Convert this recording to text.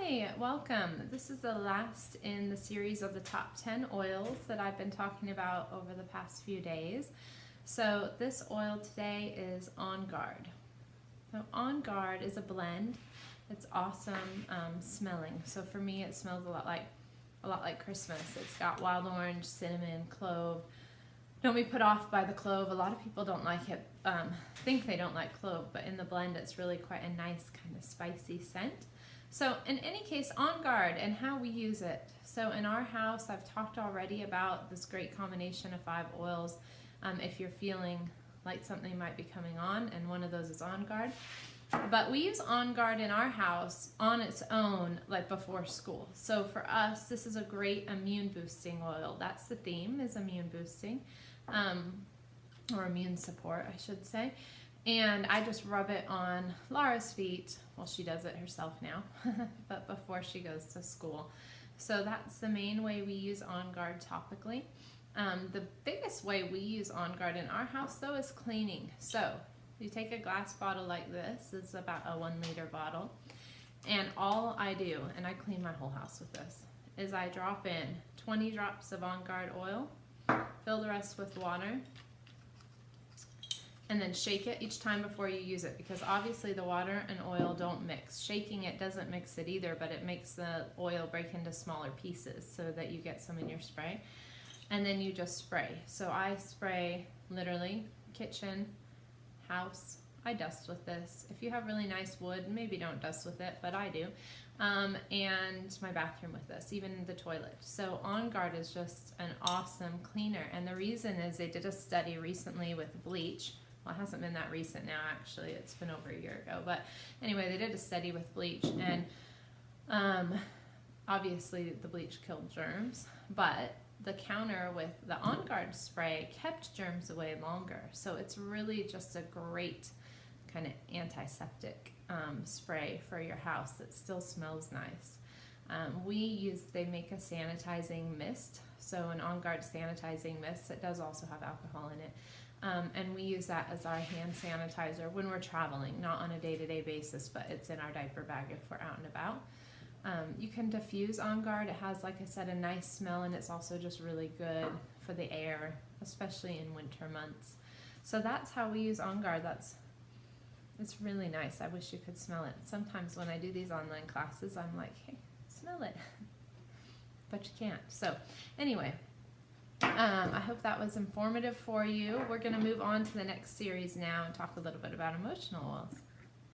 Hi, welcome. This is the last in the series of the top 10 oils that I've been talking about over the past few days. So this oil today is On Guard. So On Guard is a blend. It's awesome smelling. So for me, it smells a lot like Christmas. It's got wild orange, cinnamon, clove. Don't be put off by the clove. A lot of people don't like it, think they don't like clove, but in the blend it's really quite a nice kind of spicy scent. So in any case, On Guard and how we use it. So in our house, I've talked already about this great combination of 5 oils. If you're feeling like something might be coming on, and one of those is On Guard. But we use On Guard in our house on its own, like before school. So for us, this is a great immune boosting oil. That's the theme, is immune boosting, or immune support, I should say. And I just rub it on Lara's feet. Well, she does it herself now, but before she goes to school. So that's the main way we use On Guard topically. The biggest way we use On Guard in our house, though, is cleaning. So you take a glass bottle like this. It's about a 1 liter bottle. And all I do, and I clean my whole house with this, is I drop in 20 drops of On Guard oil, fill the rest with water, and then shake it each time before you use it, because obviously the water and oil don't mix. Shaking it doesn't mix it either, but it makes the oil break into smaller pieces so that you get some in your spray. And then you just spray. So I spray literally kitchen, house. I dust with this. If you have really nice wood, maybe don't dust with it, but I do. And my bathroom with this, even the toilet. So On Guard is just an awesome cleaner. And the reason is they did a study recently with bleach. Well, it hasn't been that recent now, actually. It's been over a year ago. But anyway, they did a study with bleach, and obviously the bleach killed germs, but the counter with the On Guard spray kept germs away longer. So it's really just a great kind of antiseptic spray for your house that still smells nice. They make a sanitizing mist. So an On Guard sanitizing mist, it does also have alcohol in it. And we use that as our hand sanitizer when we're traveling, not on a day-to-day basis, but it's in our diaper bag if we're out and about. You can diffuse On Guard. It has, like I said, a nice smell, and it's also just really good for the air, especially in winter months. So that's how we use On Guard. It's really nice. I wish you could smell it. Sometimes when I do these online classes, I'm like, hey, smell it. But you can't. So anyway, I hope that was informative for you. We're going to move on to the next series now and talk a little bit about emotional oils.